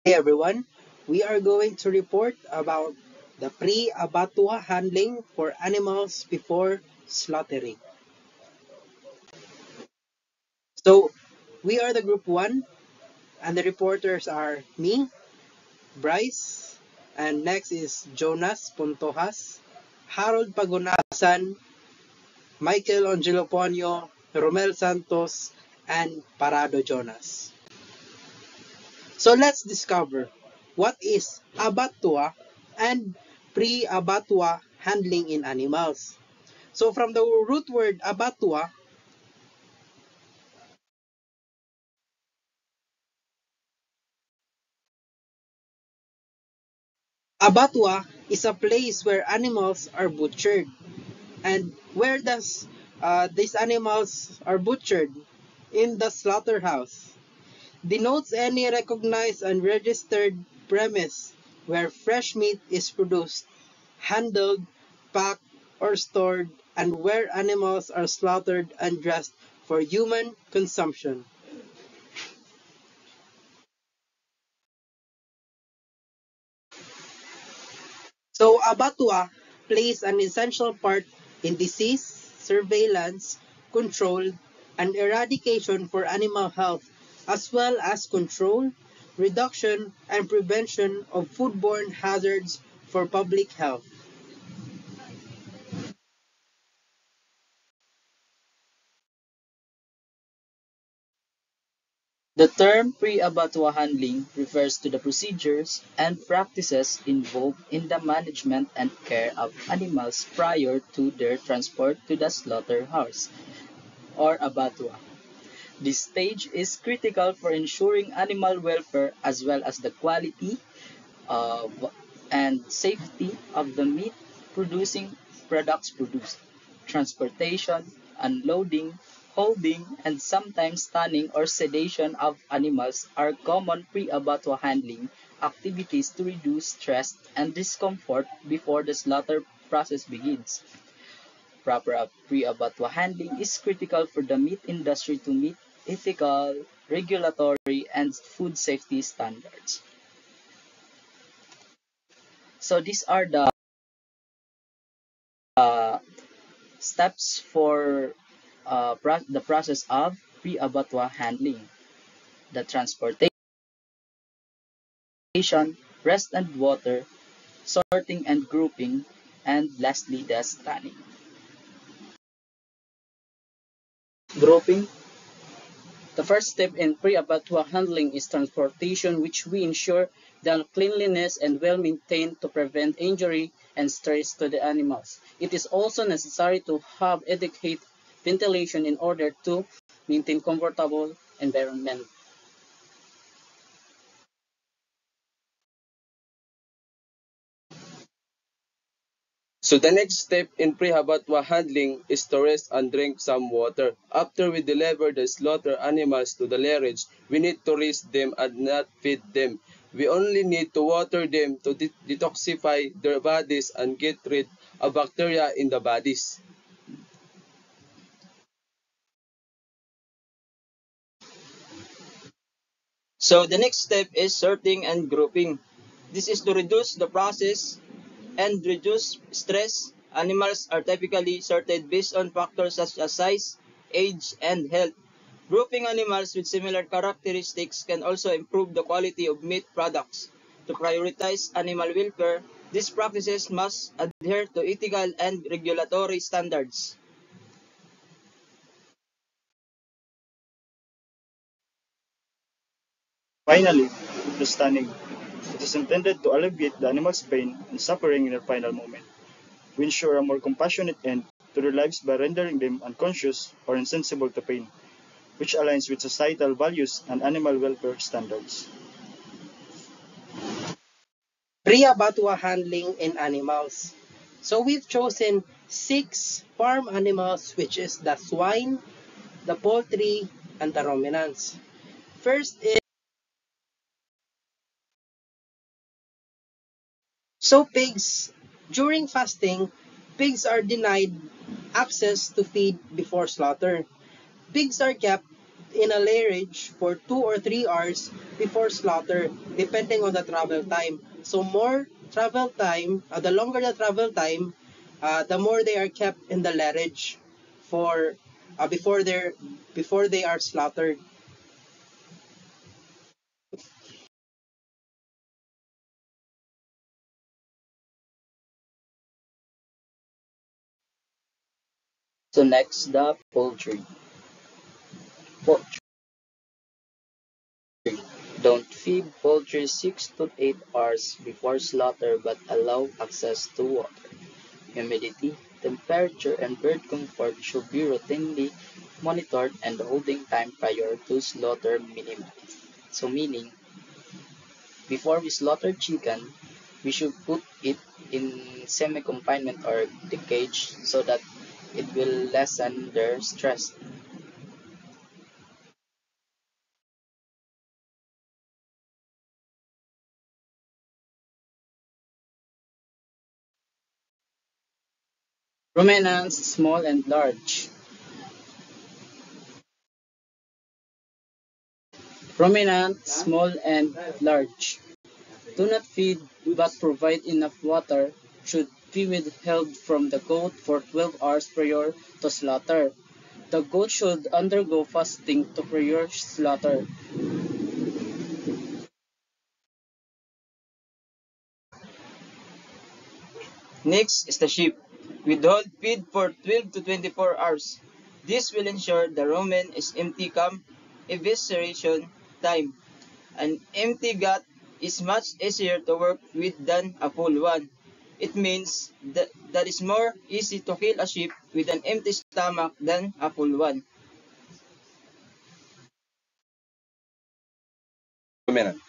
Everyone, we are going to report about the pre-abattoir handling for animals before slaughtering. So, we are the group 1 and the reporters are me, Bryce, and next is Jonas Puntohas, Harold Pagunasan, Michael Angelo Ponyo, Romel Santos, and Parado Jonas. So let's discover what is abattoir and pre-abattoir handling in animals. So from the root word abattoir is a place where animals are butchered. And where does these animals are butchered? In the slaughterhouse. Denotes any recognized and registered premise where fresh meat is produced, handled, packed, or stored, and where animals are slaughtered and dressed for human consumption. So, abattoir plays an essential part in disease, surveillance, control, and eradication for animal health, as well as control, reduction, and prevention of foodborne hazards for public health. The term pre-abattoir handling refers to the procedures and practices involved in the management and care of animals prior to their transport to the slaughterhouse or abattoir. This stage is critical for ensuring animal welfare as well as the quality of and safety of the meat producing products produced. Transportation, unloading, holding, and sometimes stunning or sedation of animals are common pre-abattoir handling activities to reduce stress and discomfort before the slaughter process begins. Proper pre-abattoir handling is critical for the meat industry to meet ethical, regulatory, and food safety standards. So these are the steps for the process of pre-abattoir handling: the transportation, rest and water, sorting and grouping, and lastly the scanning. Grouping. The first step in pre-abattoir handling is transportation, which we ensure the cleanliness and well-maintained to prevent injury and stress to the animals. It is also necessary to have adequate ventilation in order to maintain comfortable environment. So the next step in pre-abattoir handling is to rest and drink some water. After we deliver the slaughtered animals to the lairage, we need to rest them and not feed them. We only need to water them to detoxify their bodies and get rid of bacteria in the bodies. So the next step is sorting and grouping. This is to reduce the process and reduce stress. Animals are typically sorted based on factors such as size, age, and health. Grouping animals with similar characteristics can also improve the quality of meat products. To prioritize animal welfare, these practices must adhere to ethical and regulatory standards. Finally, the stunning. It is intended to alleviate the animal's pain and suffering in their final moment. We ensure a more compassionate end to their lives by rendering them unconscious or insensible to pain, which aligns with societal values and animal welfare standards. Pre-abattoir handling in animals. So we've chosen 6 farm animals, which is the swine, the poultry, and the ruminants. First is so pigs. During fasting, pigs are denied access to feed before slaughter. Pigs are kept in a lairage for 2 or 3 hours before slaughter, depending on the travel time. So more travel time, the longer the travel time, the more they are kept in the lairage for before they are slaughtered. So next, the poultry. Poultry. Don't feed poultry 6 to 8 hours before slaughter but allow access to water. Humidity, temperature, and bird comfort should be routinely monitored and the holding time prior to slaughter minimized. So meaning, before we slaughter chicken, we should put it in semi-confinement or the cage so that it will lessen their stress. Ruminants, small and large. Ruminant, small and large. Do not feed but provide enough water. Should be withheld from the goat for 12 hours prior to slaughter. The goat should undergo fasting to prior slaughter. Next is the sheep. Withhold feed for 12 to 24 hours. This will ensure the rumen is empty come evisceration time. An empty gut is much easier to work with than a full one. It means that it's more easy to kill a sheep with an empty stomach than a full one. Ruminant.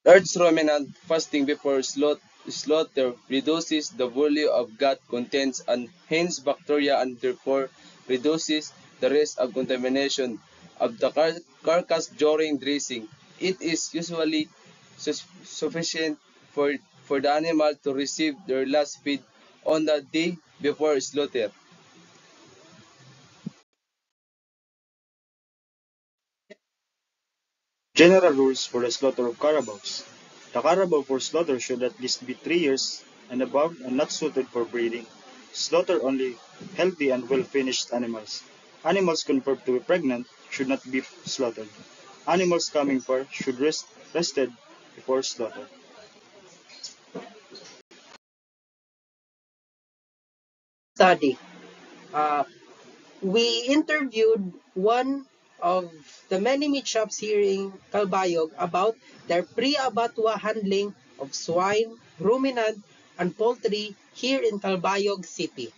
Large ruminant fasting before slaughter reduces the volume of gut contents and hence bacteria and therefore reduces the risk of contamination of the carcass during dressing. It is usually sufficient for the animal to receive their last feed on the day before slaughter. General rules for the slaughter of carabaos. The carabao for slaughter should at least be 3 years and above and not suited for breeding. Slaughter only healthy and well-finished animals. Animals confirmed to be pregnant should not be slaughtered. Animals coming for should rested before slaughter. Study. Uh, we interviewed one of the many meat shops here in Calbayog about their pre-abattoir handling of swine, ruminant, and poultry here in Calbayog City.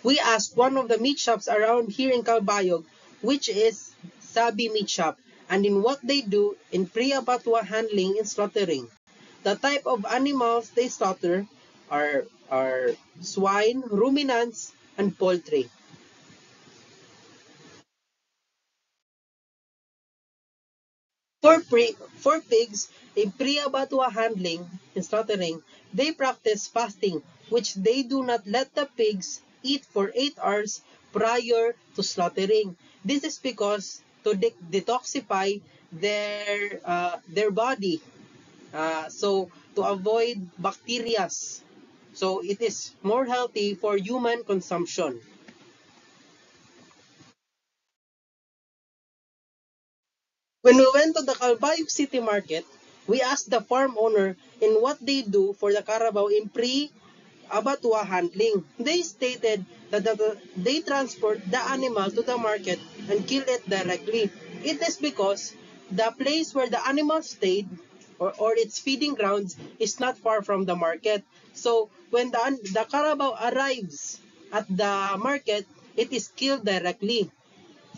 We asked one of the meat shops around here in Calbayog, which is Sabi Meat Shop, and in what they do in pre-abattoir handling and slaughtering. The type of animals they slaughter are swine, ruminants, and poultry. For pigs, in pre-abattoir handling and slaughtering, they practice fasting, which they do not let the pigs eat for 8 hours prior to slaughtering. This is because to detoxify their body, so to avoid bacteria. So it is more healthy for human consumption. When we went to the Calbayog City Market, we asked the farm owner in what they do for the carabao in pre-abattoir handling. They stated that they transport the animal to the market and kill it directly. It is because the place where the animal stayed or its feeding grounds is not far from the market. So when the carabao arrives at the market, it is killed directly.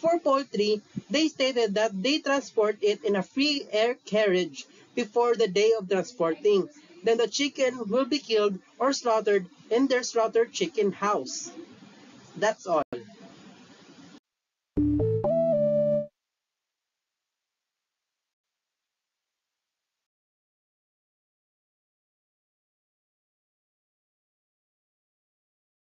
For poultry, they stated that they transport it in a free air carriage before the day of transporting. Then the chicken will be killed or slaughtered in their slaughter chicken house. That's all.